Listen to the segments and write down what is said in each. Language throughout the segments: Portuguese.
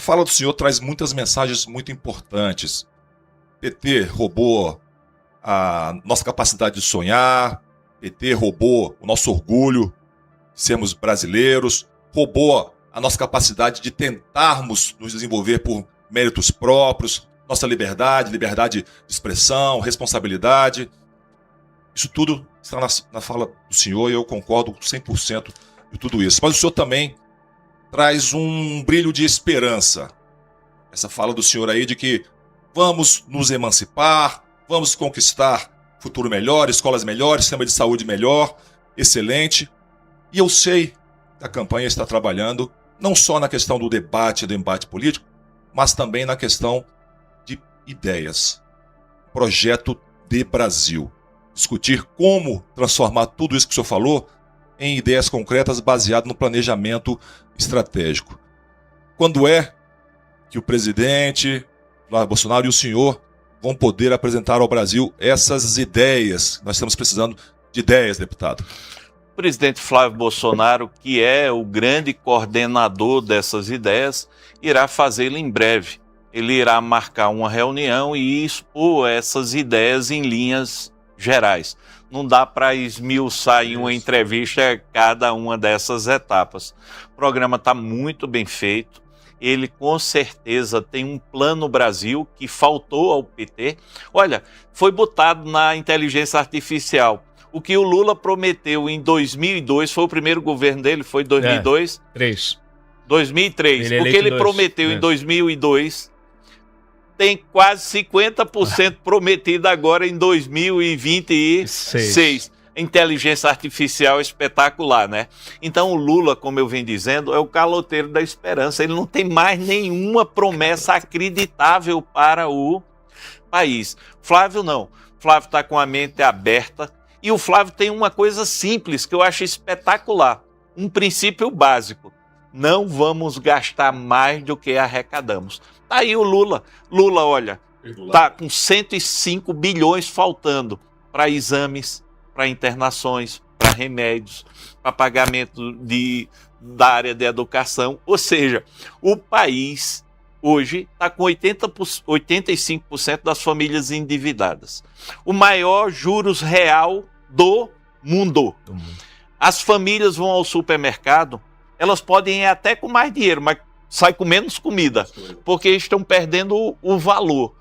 fala do senhor traz muitas mensagens muito importantes. PT roubou a nossa capacidade de sonhar, PT roubou o nosso orgulho de sermos brasileiros, roubou a nossa capacidade de tentarmos nos desenvolver por méritos próprios, nossa liberdade de expressão, responsabilidade. Isso tudo está na fala do senhor e eu concordo 100% de tudo isso. Mas o senhor também traz um brilho de esperança. Essa fala do senhor aí de que vamos nos emancipar, vamos conquistar futuro melhor, escolas melhores, sistema de saúde melhor, excelente. E eu sei que a campanha está trabalhando não só na questão do debate, do embate político, mas também na questão de ideias. Projeto de Brasil. Discutir como transformar tudo isso que o senhor falou em ideias concretas baseadas no planejamento estratégico. Quando é que o presidente Flávio Bolsonaro e o senhor vão poder apresentar ao Brasil essas ideias? Nós estamos precisando de ideias, deputado. O presidente Flávio Bolsonaro, que é o grande coordenador dessas ideias, irá fazê-lo em breve. Ele irá marcar uma reunião e expor essas ideias em linhas gerais. Não dá para esmiuçar em uma entrevista cada uma dessas etapas. O programa está muito bem feito. Ele com certeza tem um plano Brasil que faltou ao PT. Olha, foi botado na inteligência artificial. O que o Lula prometeu em 2002, foi o primeiro governo dele, foi 2002? 2003. O que ele prometeu em 2002 tem quase 50% prometido agora em 2026. Inteligência artificial espetacular, né? Então o Lula, como eu venho dizendo, é o caloteiro da esperança. Ele não tem mais nenhuma promessa acreditável para o país. Flávio não. Flávio está com a mente aberta. E o Flávio tem uma coisa simples que eu acho espetacular. Um princípio básico. Não vamos gastar mais do que arrecadamos. Tá aí o Lula. Lula, olha, tá com 105 bilhões faltando para exames, para internações, para remédios, para pagamento da área de educação. Ou seja, o país hoje está com 85% das famílias endividadas. O maior juros real do mundo. As famílias vão ao supermercado, elas podem ir até com mais dinheiro, mas sai com menos comida, porque estão perdendo o valor.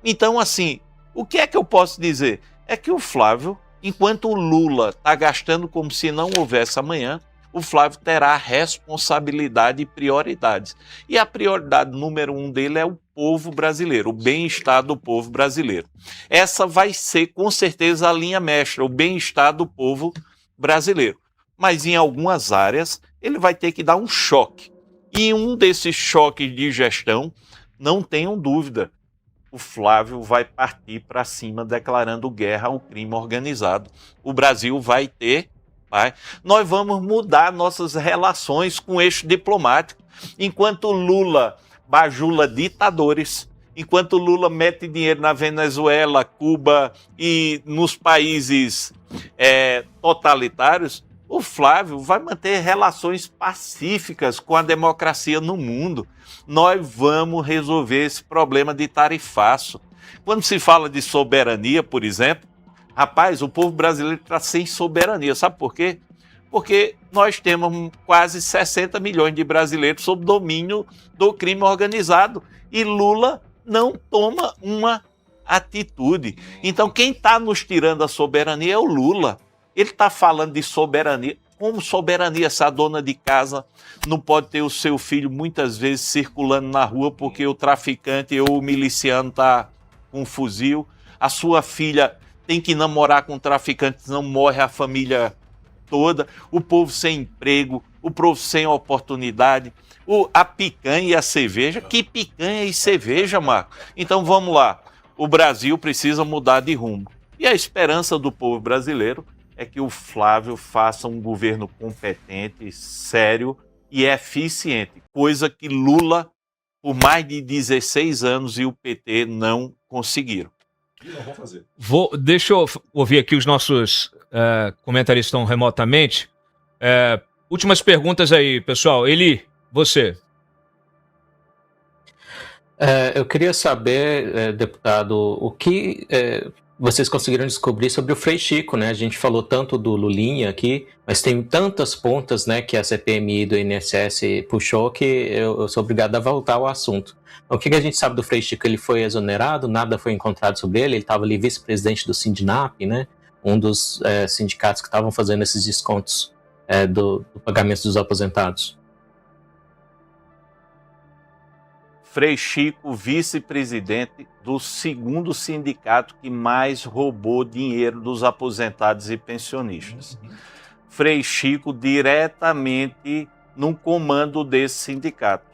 Então, assim, o que é que eu posso dizer? É que o Flávio, enquanto o Lula está gastando como se não houvesse amanhã, o Flávio terá responsabilidade e prioridades. E a prioridade número 1 dele é o povo brasileiro, o bem-estar do povo brasileiro. Essa vai ser, com certeza, a linha mestra, o bem-estar do povo brasileiro. Mas em algumas áreas, ele vai ter que dar um choque. E um desses choques de gestão, não tenham dúvida, o Flávio vai partir para cima declarando guerra ao crime organizado. O Brasil vai ter... Nós vamos mudar nossas relações com o eixo diplomático. Enquanto Lula bajula ditadores, enquanto Lula mete dinheiro na Venezuela, Cuba e nos países totalitários, o Flávio vai manter relações pacíficas com a democracia no mundo. Nós vamos resolver esse problema de tarifaço. Quando se fala de soberania, por exemplo, rapaz, o povo brasileiro está sem soberania. Sabe por quê? Porque nós temos quase 60 milhões de brasileiros sob domínio do crime organizado. E Lula não toma uma atitude. Então, quem está nos tirando a soberania é o Lula. Ele está falando de soberania. Como soberania? Se a dona de casa não pode ter o seu filho muitas vezes circulando na rua porque o traficante ou o miliciano está com um fuzil. A sua filha tem que namorar com traficantes, não morre a família toda, o povo sem emprego, o povo sem oportunidade, a picanha e a cerveja. Que picanha e cerveja, Marco? Então vamos lá, o Brasil precisa mudar de rumo. E a esperança do povo brasileiro é que o Flávio faça um governo competente, sério e eficiente, coisa que Lula, por mais de 16 anos, e o PT não conseguiram. Não, fazer. Deixa eu ouvir aqui os nossos comentaristas estão remotamente. Últimas perguntas aí, pessoal. Eli, você. Eu queria saber, deputado, o que vocês conseguiram descobrir sobre o Frei Chico, né? A gente falou tanto do Lulinha aqui, mas tem tantas pontas, né, que a CPMI do INSS puxou que eu sou obrigado a voltar ao assunto. O que a gente sabe do Frei Chico? Ele foi exonerado, nada foi encontrado sobre ele estava ali vice-presidente do Sindinap, né? Um dos sindicatos que estavam fazendo esses descontos do pagamento dos aposentados. Frei Chico, vice-presidente do segundo sindicato que mais roubou dinheiro dos aposentados e pensionistas. Frei Chico diretamente no comando desse sindicato.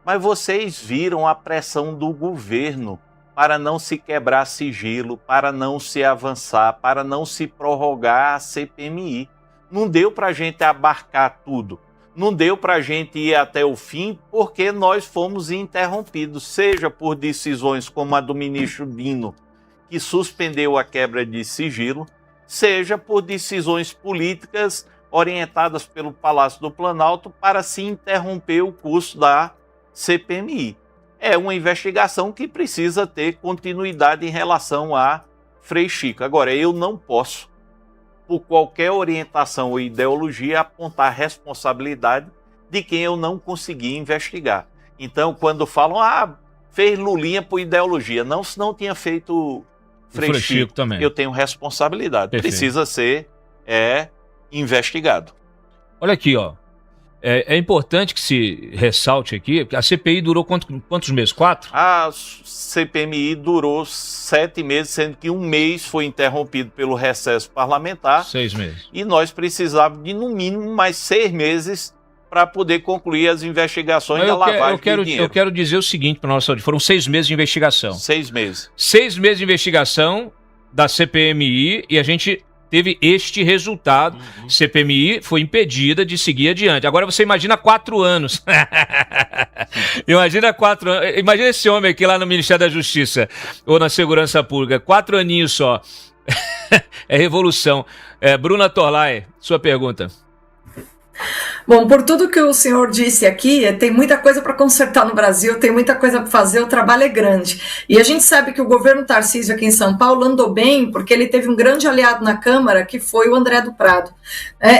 Mas vocês viram a pressão do governo para não se quebrar sigilo, para não se avançar, para não se prorrogar a CPMI. Não deu para a gente abarcar tudo. Não deu para a gente ir até o fim porque nós fomos interrompidos, seja por decisões como a do ministro Dino, que suspendeu a quebra de sigilo, seja por decisões políticas orientadas pelo Palácio do Planalto para se interromper o curso da CPMI. É uma investigação que precisa ter continuidade em relação a Frei Chico. Agora, eu não posso, por qualquer orientação ou ideologia, apontar responsabilidade de quem eu não consegui investigar. Então, quando falam, fez Lulinha por ideologia. Não, se não tinha feito Frei Chico também. Eu tenho responsabilidade. Perfeito. Precisa ser investigado. Olha aqui, ó. É importante que se ressalte aqui, a CPI durou quantos meses? 4? A CPMI durou 7 meses, sendo que 1 mês foi interrompido pelo recesso parlamentar. 6 meses. E nós precisávamos de, no mínimo, mais 6 meses para poder concluir as investigações da lavagem de dinheiro. Eu quero dizer o seguinte para a nossa audiência, foram 6 meses de investigação. 6 meses. 6 meses de investigação da CPMI e a gente teve este resultado. CPMI foi impedida de seguir adiante. Agora você imagina 4 anos. Imagina 4 anos. Imagina esse homem aqui lá no Ministério da Justiça ou na Segurança Pública. 4 aninhos só. É revolução. Bruna Torlai, sua pergunta. Bom, por tudo que o senhor disse aqui, tem muita coisa para consertar no Brasil, tem muita coisa para fazer, o trabalho é grande. E a gente sabe que o governo Tarcísio aqui em São Paulo andou bem, porque ele teve um grande aliado na Câmara, que foi o André do Prado.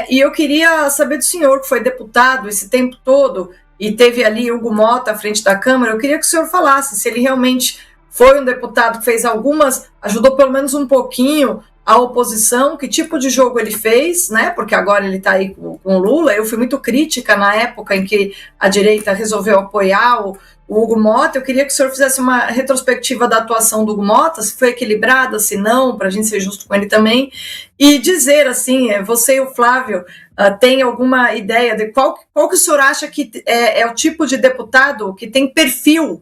E eu queria saber do senhor, que foi deputado esse tempo todo, e teve ali Hugo Mota à frente da Câmara, eu queria que o senhor falasse se ele realmente foi um deputado que fez ajudou pelo menos um pouquinho a oposição, que tipo de jogo ele fez, né? Porque agora ele está aí com o Lula. Eu fui muito crítica na época em que a direita resolveu apoiar o Hugo Mota. Eu queria que o senhor fizesse uma retrospectiva da atuação do Hugo Mota, se foi equilibrada, se não, para a gente ser justo com ele também, e dizer assim, você e o Flávio têm alguma ideia de qual que o senhor acha que é o tipo de deputado que tem perfil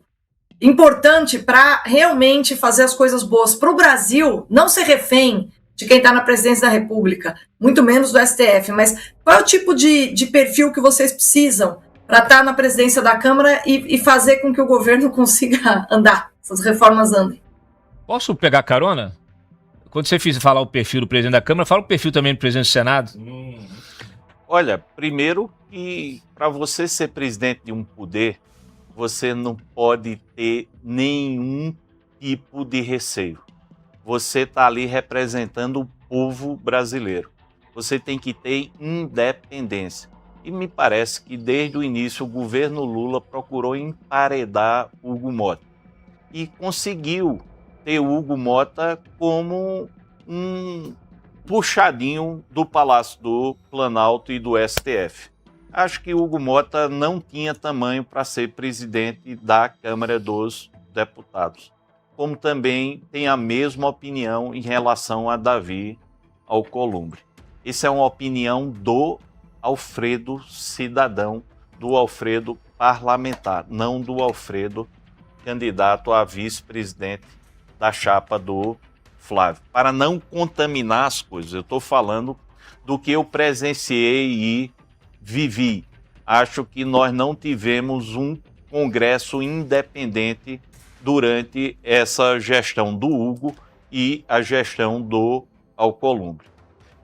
importante para realmente fazer as coisas boas para o Brasil, não ser refém de quem está na presidência da República, muito menos do STF, mas qual é o tipo de perfil que vocês precisam para estar na presidência da Câmara e fazer com que o governo consiga andar, essas reformas andem? Posso pegar carona? Quando você falar o perfil do presidente da Câmara, fala o perfil também do presidente do Senado. Olha, primeiro que para você ser presidente de um poder, você não pode ter nenhum tipo de receio. Você está ali representando o povo brasileiro. Você tem que ter independência. E me parece que desde o início o governo Lula procurou emparedar Hugo Mota. E conseguiu ter Hugo Mota como um puxadinho do Palácio do Planalto e do STF. Acho que Hugo Mota não tinha tamanho para ser presidente da Câmara dos Deputados. Como também tem a mesma opinião em relação a Davi Alcolumbre. Essa é uma opinião do Alfredo cidadão, do Alfredo parlamentar, não do Alfredo candidato a vice-presidente da chapa do Flávio. Para não contaminar as coisas, eu estou falando do que eu presenciei e vivi. Acho que nós não tivemos um Congresso independente durante essa gestão do Hugo e a gestão do Alcolumbre.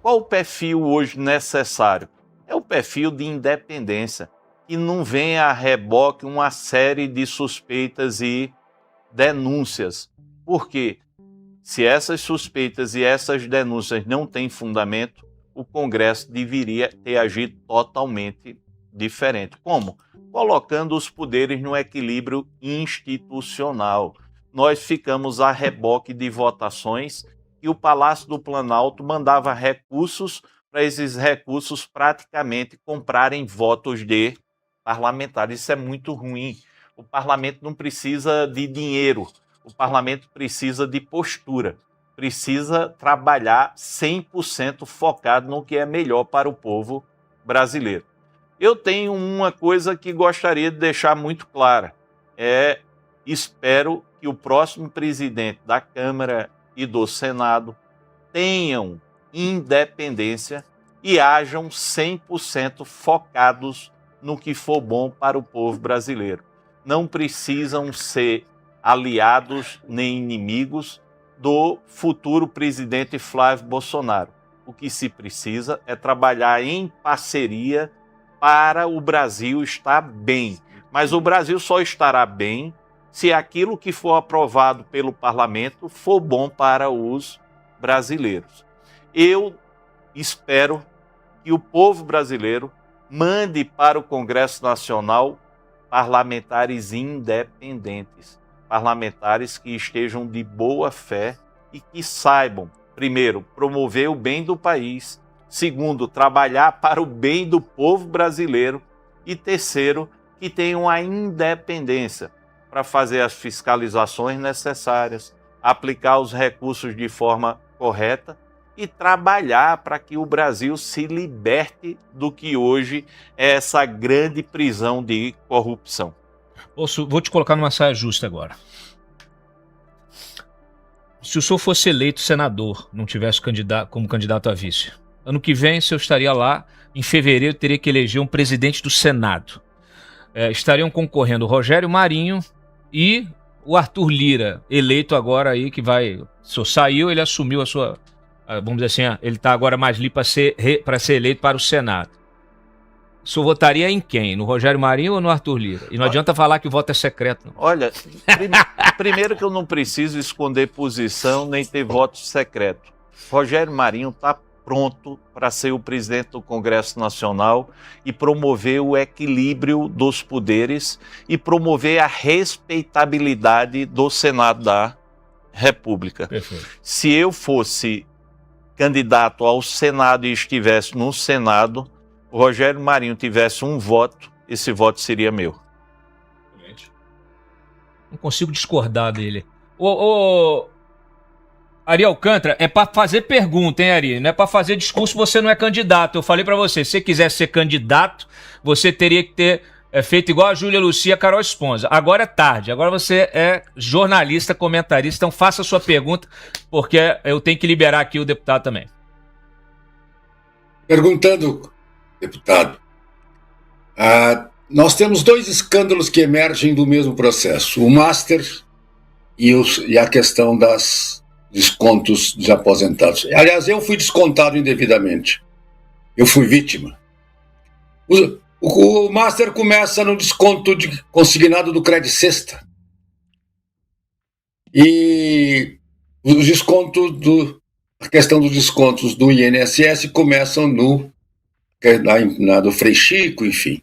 Qual o perfil hoje necessário? É o perfil de independência, que não venha a reboque uma série de suspeitas e denúncias. Por quê? Se essas suspeitas e essas denúncias não têm fundamento, o Congresso deveria ter agido totalmente diferente. Como? Colocando os poderes no equilíbrio institucional. Nós ficamos a reboque de votações e o Palácio do Planalto mandava recursos para esses recursos praticamente comprarem votos de parlamentares. Isso é muito ruim. O parlamento não precisa de dinheiro, o parlamento precisa de postura, precisa trabalhar 100% focado no que é melhor para o povo brasileiro. Eu tenho uma coisa que gostaria de deixar muito clara. Espero que o próximo presidente da Câmara e do Senado tenham independência e hajam 100% focados no que for bom para o povo brasileiro. Não precisam ser aliados nem inimigos do futuro presidente Flávio Bolsonaro. O que se precisa é trabalhar em parceria para o Brasil estar bem. Mas o Brasil só estará bem se aquilo que for aprovado pelo parlamento for bom para os brasileiros. Eu espero que o povo brasileiro mande para o Congresso Nacional parlamentares independentes, parlamentares que estejam de boa fé e que saibam, primeiro, promover o bem do país, segundo, trabalhar para o bem do povo brasileiro e terceiro, que tenham a independência para fazer as fiscalizações necessárias, aplicar os recursos de forma correta e trabalhar para que o Brasil se liberte do que hoje é essa grande prisão de corrupção. Vou te colocar numa saia justa agora. Se o senhor fosse eleito senador, não tivesse como candidato a vice, ano que vem, se eu estaria lá, em fevereiro, teria que eleger um presidente do Senado. Estariam concorrendo o Rogério Marinho e o Arthur Lira, eleito agora aí, que vai... O senhor saiu, ele assumiu a sua... Vamos dizer assim, ele está agora mais livre para ser eleito para o Senado. O senhor votaria em quem? No Rogério Marinho ou no Arthur Lira? E não adianta falar que o voto é secreto. Não. Olha, primeiro que eu não preciso esconder posição nem ter voto secreto. Rogério Marinho está pronto para ser o presidente do Congresso Nacional e promover o equilíbrio dos poderes e promover a respeitabilidade do Senado da República. Perfeito. Se eu fosse candidato ao Senado e estivesse no Senado, o Rogério Marinho tivesse um voto, esse voto seria meu. Não consigo discordar dele. Ari Alcântara, é para fazer pergunta, hein, Ari? Não é para fazer discurso, você não é candidato. Eu falei para você, se você quisesse ser candidato, você teria que ter feito igual a Júlia Lucia Carol Esponza. Agora é tarde, agora você é jornalista, comentarista, então faça a sua pergunta, porque eu tenho que liberar aqui o deputado também. Perguntando, deputado, nós temos dois escândalos que emergem do mesmo processo, o Master e a questão dos descontos dos aposentados. Aliás, eu fui descontado indevidamente, eu fui vítima. O Master começa no desconto consignado do Credit Sexta. E os descontos a questão dos descontos do INSS começam do Frei Chico, enfim.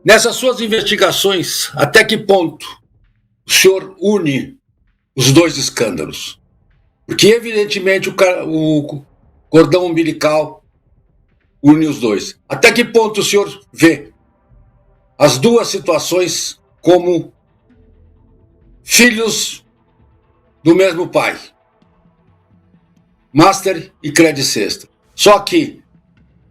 Nessas suas investigações, até que ponto o senhor une os dois escândalos? Porque, evidentemente, o cordão umbilical une os dois. Até que ponto o senhor vê as duas situações como filhos do mesmo pai? Master e Credit Sexta. Só que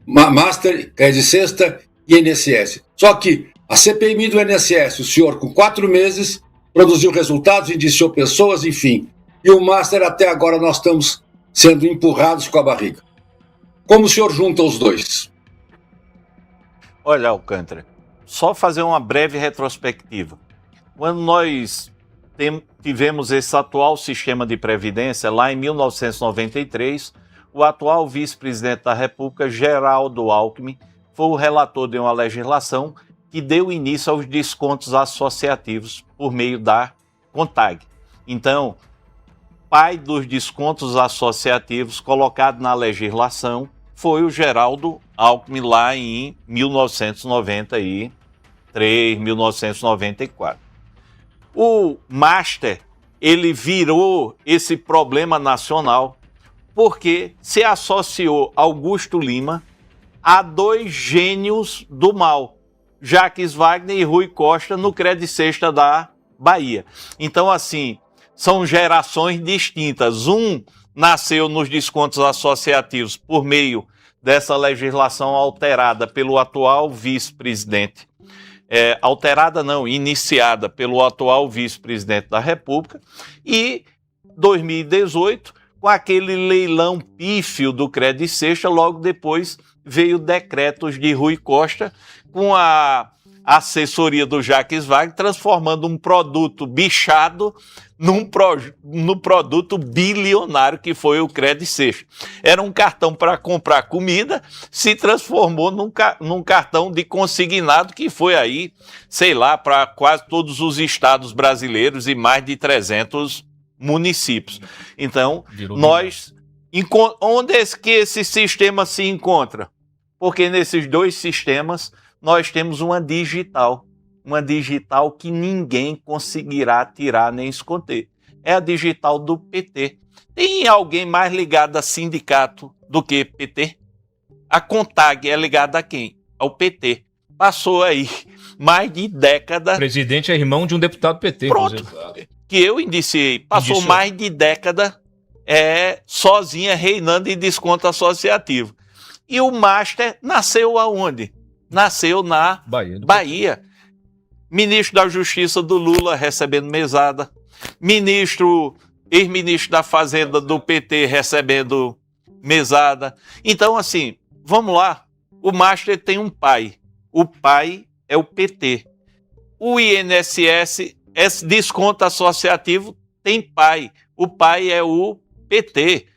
Master, Credit Sexta e INSS. Só que a CPMI do INSS, o senhor com 4 meses produziu resultados, indiciou pessoas, enfim. E o Master até agora nós estamos sendo empurrados com a barriga. Como o senhor junta os dois? Olha, Alcântara, só fazer uma breve retrospectiva. Quando nós tivemos esse atual sistema de previdência, lá em 1993, o atual vice-presidente da República, Geraldo Alckmin, foi o relator de uma legislação que deu início aos descontos associativos por meio da CONTAG. Então, pai dos descontos associativos colocado na legislação foi o Geraldo Alckmin lá em 1993, 1994. O Master, ele virou esse problema nacional porque se associou Augusto Lima a dois gênios do mal, Jacques Wagner e Rui Costa, no Credit Sexta da Bahia. Então, assim, são gerações distintas. Um nasceu nos descontos associativos por meio dessa legislação alterada pelo atual vice-presidente. Alterada não, iniciada pelo atual vice-presidente da República, e 2018, com aquele leilão pífio do Credit Sexta, logo depois veio decretos de Rui Costa, com a assessoria do Jacques Wagner, transformando um produto bichado no produto bilionário que foi o Credit Sexta. Era um cartão para comprar comida, se transformou num cartão de consignado que foi aí, sei lá, para quase todos os estados brasileiros e mais de 300 municípios. Então, onde é que esse sistema se encontra? Porque nesses dois sistemas nós temos uma digital que ninguém conseguirá tirar nem esconder. É a digital do PT. Tem alguém mais ligado a sindicato do que PT? A CONTAG é ligada a quem? Ao PT. Passou aí mais de década. O presidente é irmão de um deputado PT. Pronto, que eu indiciei. Passou mais de década sozinha reinando em desconto associativo. E o Master nasceu aonde? Nasceu na Bahia. Ministro da Justiça do Lula recebendo mesada. Ex-ministro da Fazenda do PT recebendo mesada. Então, assim, vamos lá. O Master tem um pai. O pai é o PT. O INSS, esse desconto associativo, tem pai. O pai é o PT.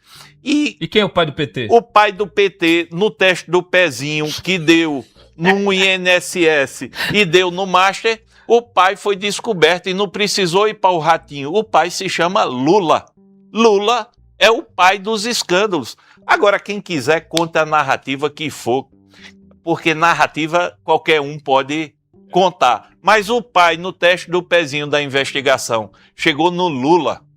E quem é o pai do PT? O pai do PT, no teste do pezinho que deu no INSS e deu no Master, o pai foi descoberto e não precisou ir para o ratinho. O pai se chama Lula. Lula é o pai dos escândalos. Agora, quem quiser, conta a narrativa que for, porque narrativa qualquer um pode contar. Mas o pai, no teste do pezinho da investigação, chegou no Lula.